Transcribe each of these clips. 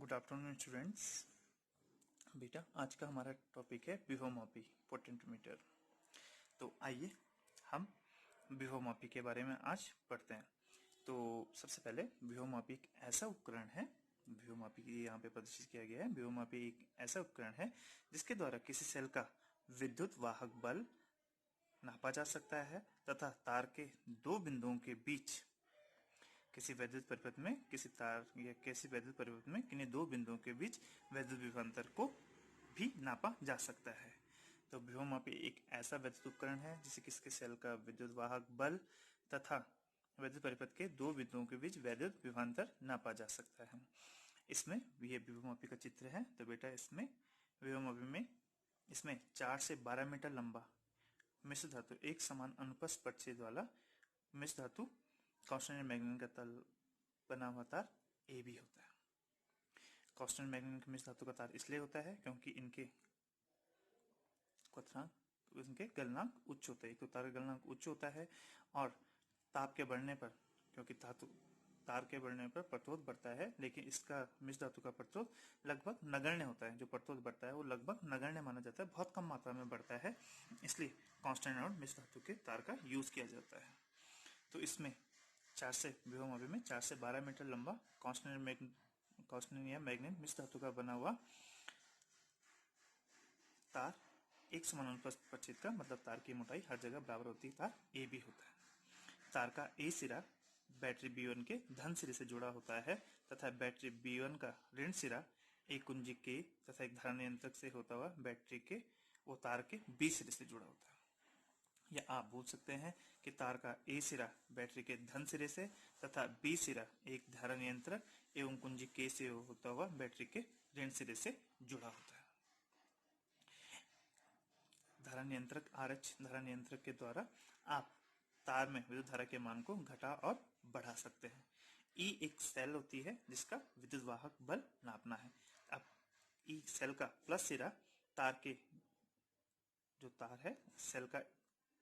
Good afternoon students. बेटा आज का हमारा टॉपिक है विभवमापी पोटेंशियोमीटर। तो आइए हम विभवमापी के बारे में आज पढ़ते हैं। तो सबसे पहले विभवमापी एक ऐसा उपकरण है, विभवमापी की यहाँ पे प्रदर्शित किया गया है। विभवमापी एक ऐसा उपकरण है जिसके द्वारा किसी सेल का विद्युत वाहक बल नापा जा सकता है तथा तार के दो बिंदुओं के बीच किसी वैद्युत परिपथ में किसी तार या किसी वैद्युत परिपथ में किन्हीं दो बिंदुओं के बीच वैद्युत विभवांतर को भी नापा जा सकता है। तो विभवमापी एक ऐसा वैद्युत उपकरण है जिसे किसी सेल का विद्युत वाहक बल तथा वैद्युत परिपथ के दो बिंदुओं के बीच वैद्युत विभवांतर नापा जा सकता है। इसमें ये विभवमापी का चित्र है। तो बेटा इसमें विभवमापी में इसमें 4 से 12 मीटर लंबा मिश्र धातु एक समान अनुप्रस्थ पटछेद वाला मिश्र धातु कांस्टेंट मैग्नेट का तल बना हुआ तार ए भी होता है। कांस्टेंट मैग्नेट मिश्र धातु का तार इसलिए होता है क्योंकि इनके गलनांक उच्च होता है। एक तो तार का गलनांक उच्च होता है और ताप के बढ़ने पर, क्योंकि तार के बढ़ने पर प्रतिरोध बढ़ता है, लेकिन इसका मिश्र धातु का प्रतिरोध लगभग नगण्य होता है। जो प्रतिरोध बढ़ता है वो लगभग नगण्य माना जाता है, बहुत कम मात्रा में बढ़ता है, इसलिए कांस्टेंट और मिश्र धातु के तार का यूज किया जाता है। तो इसमें विभवमापी में 4 से 12 मीटर लंबा कांस्टेंट या मैग्नेट मिश्र धातु का बना हुआ तार एक समान अनुप्रस्थ पटछेद का, मतलब तार की मोटाई हर जगह बराबर होती है, तार ए भी होता है। तार का ए सिरा बैटरी B1 के धन सिरे से जुड़ा होता है तथा बैटरी B1 का ऋण सिरा एक कुंजी के तथा एक धारा नियंत्रक से होता हुआ बैटरी के वो तार के B सिरे से जुड़ा होता है। या आप बोल सकते हैं कि तार का ए सिरा बैटरी के धन सिरे से तथा बी सिरा एक धारा नियंत्रक एवं कुंजी के से होता हुआ बैटरी के ऋण सिरे से जुड़ा होता है। धारा नियंत्रक RH धारा नियंत्रक के द्वारा आप तार में विद्युत धारा के मान को घटा और बढ़ा सकते हैं। E एक सेल होती है जिसका विद्युत वाहक बल नापना है। अब E सेल का प्लस सिरा तार के जो तार है सेल का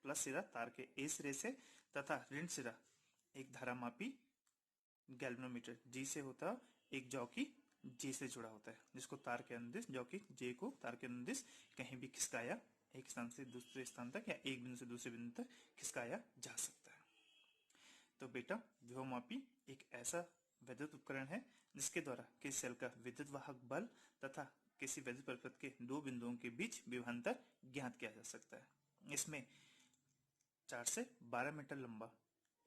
प्लस सिरा तार के ए सिरे से तथा ऋण सिरा एक धारामापी गैल्वेनोमीटर G से होता है, एक जॉकी J से जुड़ा होता है, जिसको तार के अनुदिश जॉकी J को तार के अनुदिश कहीं भी खिसकाया, एक स्थान से दूसरे स्थान तक या एक बिंदु से दूसरे बिंदु तक खिसकाया जा सकता है। तो बेटा विभवमापी एक ऐसा वैद्युत उपकरण है जिसके द्वारा किसी सेल का विद्युत वाहक बल तथा किसी वैद्युत परिपथ के दो बिंदुओं के बीच विभवांतर ज्ञात किया जा सकता है। इसमें 4 से 12 मीटर लंबा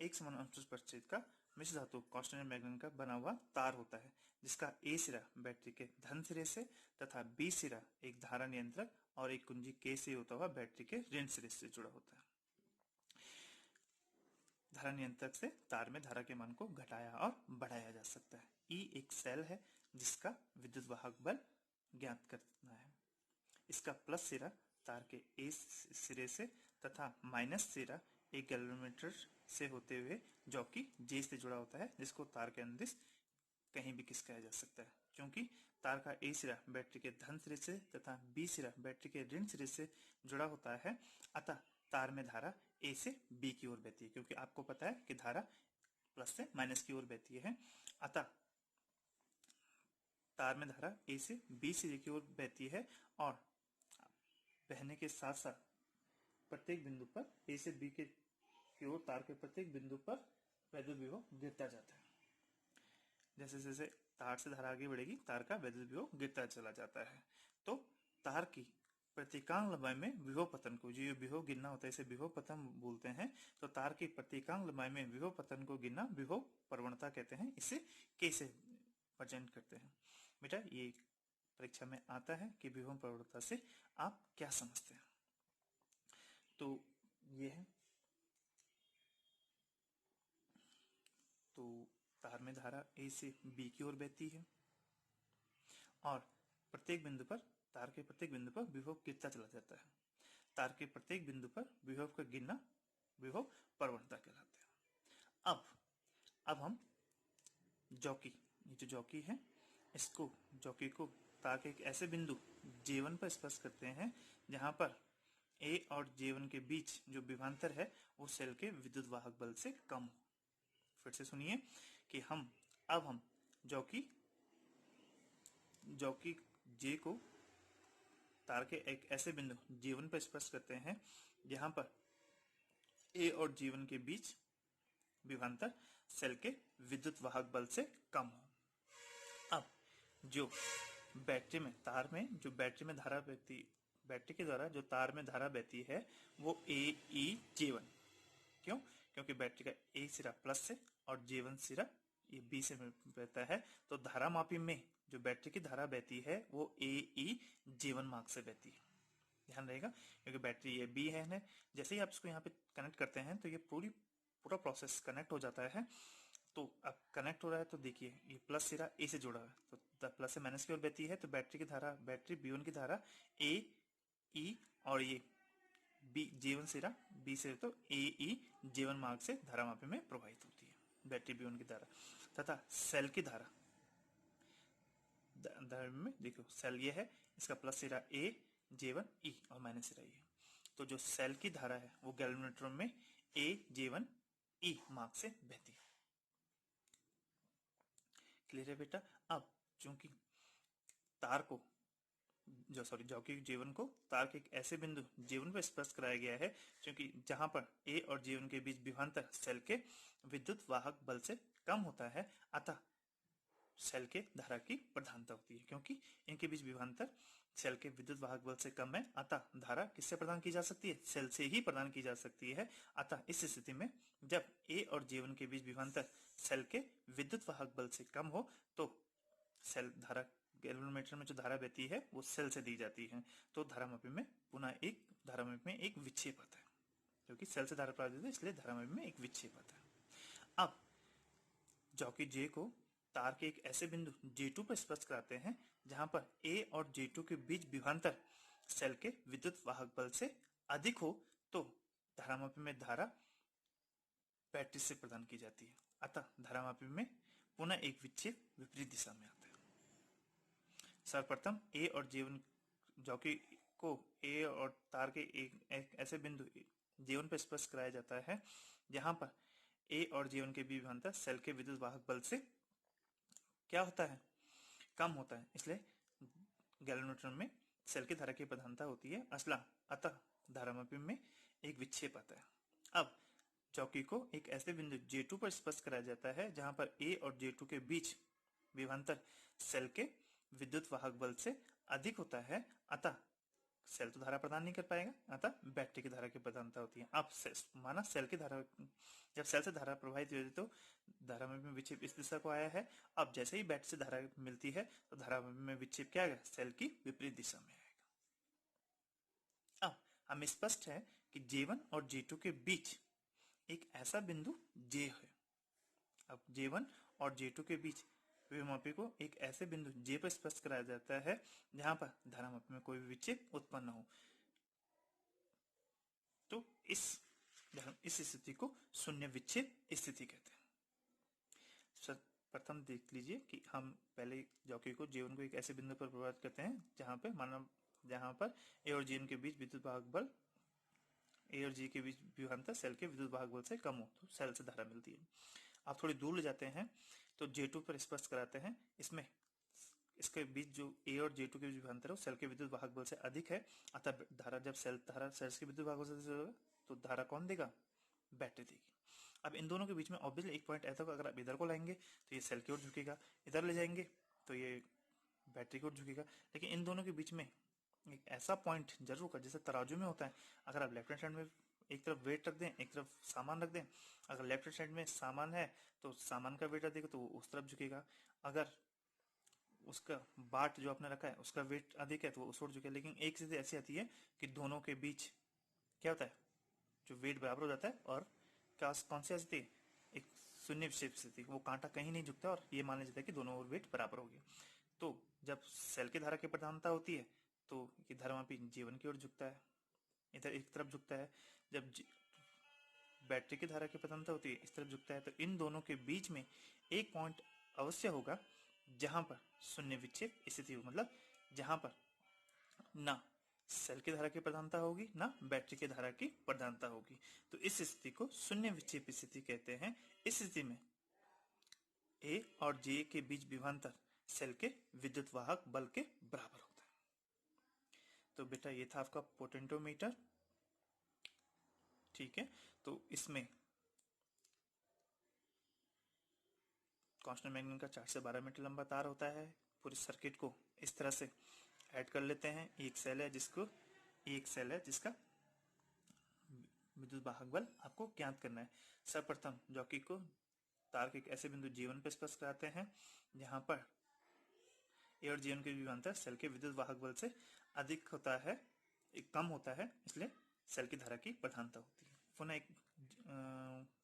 एक समान अनुप्रस्थ पटछेद का मिश्र धातु कांस्टेंट मैग्नेट का बना हुआ तार होता है, जिसका ए सिरा बैटरी के धन सिरे से तथा बी सिरा एक धारा नियंत्रक और एक कुंजी के से होता हुआ बैटरी के ऋण सिरे से जुड़ा होता है। धारा नियंत्रक से तार में धारा के मान को घटाया और बढ़ाया जा सकता है। ई एक सेल है जिसका विद्युत वाहक बल ज्ञात करना है। इसका प्लस सिरा तार के ए सिरे से तथा माइनस सिरा एक गैल्वेनोमीटर से होते हुए जॉकी J से जुड़ा होता है, जिसको तार के अनुदिश कहीं भी खिसकाया जा सकता है। क्योंकि तार का ए सिरा बैटरी के धन सिरे से तथा बी सिरा बैटरी के ऋण सिरे से जुड़ा होता है, अतः तार में धारा ए से बी की ओर बहती है। क्योंकि आपको पता है कि धारा प्लस से माइनस की ओर बहती है, अतः तार में धारा ए से बी सिरे की ओर बहती है और बहने के साथ साथ प्रत्येक बिंदु पर ए से बी की ओर तार के प्रत्येक बिंदु पर वैद्युत विभव गिरता जाता है। जैसे जैसे तार से धारा आगे बढ़ेगी तार का वैद्युत विभव गिरता चला जाता है। तो तार की प्रत्येकांक लंबाई में विभव पतन को, जो विभव गिरना होता है इसे विभव पतन बोलते हैं। तो तार की प्रत्येकांक लंबाई में विभव पतन को गिरना विभव प्रवणता कहते हैं। इसे K से प्रेजेंट करते हैं। बेटा ये परीक्षा में आता है कि विभव प्रवणता से आप क्या समझते हैं। तो ये है, तो तार में धारा ए से बी की ओर बहती है और प्रत्येक बिंदु पर तार के प्रत्येक बिंदु पर विभव गिरता चला जाता है। तार के प्रत्येक बिंदु पर विभव का गिरना विभव प्रवणता कहलाता है। अब हम जॉकी, ये जो जॉकी है इसको जॉकी को तार के एक ऐसे बिंदु J1 पर स्पर्श करते हैं जहां पर A और J1 के बीच जो विभवांतर है वो सेल के विद्युत वाहक बल से कम हो। फिर से सुनिए कि हम जॉकी जबकि जे को तार के एक ऐसे बिंदु J1 पर स्पर्श करते हैं जहां पर A और J1 के बीच विभवांतर सेल के विद्युत वाहक बल से कम हो। अब जो बैटरी में तार में जो बैटरी में धारा बहती, बैटरी के द्वारा जो तार में धारा बहती है वो AEJ1। क्यों? क्योंकि बैटरी का A सिरा प्लस से और J1 सिरा ये B से बहता है, तो धारामापी में जो बैटरी की धारा बहती है वो AEJ1 मार्ग से बहती है। ध्यान रहेगा, क्योंकि बैटरी ये B है ना, जैसे ही आप इसको यहाँ पे कनेक्ट करते हैं तो ये पूरा प्रोसेस कनेक्ट हो जाता है। तो अब कनेक्ट हो रहा है तो देखिए ये प्लस सिरा A से जुड़ा है, तो प्लस से माइनस की ओर बहती है, तो बैटरी की धारा, बैटरी B1 की धारा A E और ये J1 सिरा B से, तो AEJ1 मार्ग से धारामापी में प्रवाहित होती है बैटरी B1 की धारा। तथा सेल की धारा में देखो, सेल ये है, इसका प्लस सिरा A J1 E और माइनस सिरा E। तो जो सेल की धारा है वो गैल्वेनोमीटर में AJ1 E मार्ग से बहती है। क्लियर है बेटा? अब चूंकि तार को जबकि J1 को तार के एक ऐसे बिंदु J1 पर स्पर्श कराया गया है क्योंकि जहां पर A और J1 के बीच विभवांतर सेल के विद्युत वाहक बल से कम होता है, अतः सेल के धारा की प्रधानता होती है। क्योंकि इनके बीच विभवांतर सेल के विद्युत वाहक बल से कम है, अतः धारा किससे प्रदान की जा सकती है? सेल से ही प्रदान की जा सकती है। अतः इस स्थिति में जब A और J1 के बीच विभवांतर सेल के विद्युत वाहक बल से कम हो तो सेल धारा, गैल्वेनोमीटर में जो धारा बहती है वो सेल से दी जाती है, तो धारामापी में पुनः एक धारामापी में एक विक्षेप आता है, क्योंकि सेल से धारा प्रवाहित होती है इसलिए धारामापी में एक विक्षेप आता है। अब जबकि J को तार के एक ऐसे बिंदु J2 पर स्पर्श कराते हैं जहां पर A और J2 के बीच विभवांतर सेल के विद्युत वाहक बल से अधिक हो, तो धारामापी में धारा बैटरी से प्रदान की जाती है, अतः धारामापी में पुनः एक विक्षेप विपरीत दिशा में आता है। सर्वप्रथम A और J1 जबकि को A और तार के एक ऐसे बिंदु J1 पर स्पर्श कराया जाता है जहां पर A और J1 के बीच विभवांतर सेल के विद्युत वाहक बल से क्या होता है? कम होता है, इसलिए गैल्वेनोमीटर में सेल की धारा की प्रधानता होती है असला, अतः धारामापी में एक विक्षेप आता है। अब चौकी को एक ऐसे बिंदु J2 पर स्पर्श कराया जाता है जहां पर A और J2 के बीच विभवांतर सेल के विद्युत वाहक बल से अधिक होता है, अतः सेल तो धारा प्रदान नहीं कर पाएगा, अतः बैटरी की धारा की प्रधानता होती है। अब माना सेल की धारा, जब सेल से धारा प्रवाहित होती है तो धारामापी में विक्षेप इस दिशा को आया है। अब जैसे ही बैटरी से धारा मिलती है तो धारामापी में विक्षेप क्या आएगा? सेल की विपरीत दिशा में आएगा। अब हम स्पष्ट है कि J1 और J2 के बीच एक ऐसा बिंदु J है। अब J1 और J2 के बीच विभवांतर को एक ऐसे बिंदु J पर स्पर्श कराया जाता है जहां पर धारामापी में कोई भी विक्षेप उत्पन्न हो, तो इस स्थिति को शून्य विक्षेप स्थिति कहते हैं। प्रथम देख लीजिए कि हम पहले जॉकी को J1 को एक ऐसे बिंदु पर प्रभावित करते हैं जहां पर A और J1 के बीच विद्युत वाहक बल, A और J के बीच विभवांतर सेल के विद्युत वाहक बल से कम हो, तो सेल से धारा मिलती है। आप थोड़ी दूर ले जाते हैं तो J2 पर स्पर्श कराते हैं, इसमें इसके बीच जो A और J2 के बीच विभवांतर है सेल के विद्युत वाहक बल से अधिक है, अतः धारा जब सेल के विद्युत वाहक बल से होगा तो धारा कौन देगा? बैटरी देगी। अब इन दोनों के बीच में ऑब्वियसली एक पॉइंट ऐसा होगा, अगर आप इधर को लाएंगे तो ये सेल की ओर झुकेगा, इधर ले जाएंगे तो ये बैटरी की ओर झुकेगा, लेकिन इन दोनों के बीच में एक ऐसा पॉइंट जरूर होगा, जैसे तराजू में होता है, अगर आप लेफ्ट हैंड साइड में एक तरफ वेट रख दें, एक तरफ सामान रख दें, अगर लेफ्ट हैंड साइड में सामान है तो सामान का वेट रख देगा तो वो उस तरफ झुकेगा, अगर उसका बाट जो आपने रखा है उसका वेट अधिक है तो वो उस ओर झुकेगा। लेकिन एक स्थिति ऐसी आती है कि दोनों के बीच क्या होता है? जो वेट बराबर हो जाता है, और कौन सी स्थिति? एक शून्य विक्षेप स्थिति, वो कांटा कहीं नहीं झुकता और ये मान लिया जाता है कि दोनों ओर वेट बराबर हो गया। तो जब सेल की धारा की प्रधानता होती है तो ये धारामापी J1 की ओर झुकता है, इधर एक तरफ झुकता है। जब बैटरी की धारा की प्रधानता होती है इस तरफ झुकता है। तो इन दोनों के बीच में एक पॉइंट अवश्य होगा जहां पर शून्य विक्षेप स्थिति हो, मतलब जहां पर ना सेल की धारा की प्रधानता होगी ना बैटरी की धारा की प्रधानता होगी, तो इस स्थिति को शून्य विक्षेप स्थिति कहते हैं। इस स्थिति में A और J के बीच विभवांतर सेल के विद्युत वाहक बल के बराबर होता है। तो बेटा ये था आपका पोटेंटोमीटर। ठीक है, तो इसमें कांस्टेंट मैग्नेट का 4 से 12 मीटर लंबा तार होता है। पूरे सर्किट को इस तरह से ऐड कर लेते हैं। एक सेल है जिसका विद्युत वाहक बल आपको ज्ञात करना है। सर्वप्रथम जॉकी को तार के एक ऐसे बिंदु G1 पर स्पर्श कराते हैं जहां पर ए और G1 के विभवांतर सेल के विद्युत वाहक बल से अधिक होता है, कम होता है, इसलिए सेल की धारा की प्रधानता होती है। पुनः एक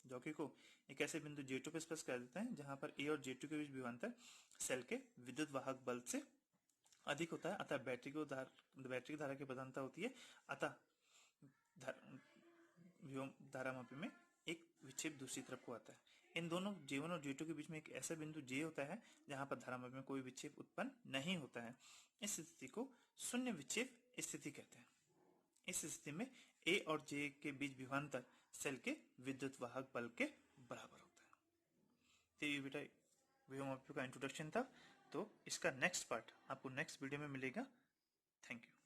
जॉकी को एक ऐसे बिंदु J2 पर स्पर्श कर देते हैं जहां पर ए और J2 के बीच विभवांतर सेल के विद्युत वाहक बल से अधिक होता है, अतः बैटरी की धारा की प्रधानता होती है। अतः धारामापी में एक विक्षेप दूसरी तरफ को आता है। इन दोनों J1 और J2 के बीच में एक ऐसा बिंदु J होता है जहां पर धारामापी में कोई विक्षेप उत्पन्न नहीं होता है। इस स्थिति को शून्य विक्षेप स्थिति कहते हैं। इस स्थिति में A और J के बीच विभवांतर सेल के विद्युत वाहक बल के बराबर होता है। तो ये बेटा विभवमापी का इंट्रोडक्शन था। तो इसका नेक्स्ट पार्ट आपको नेक्स्ट वीडियो में मिलेगा। Thank you.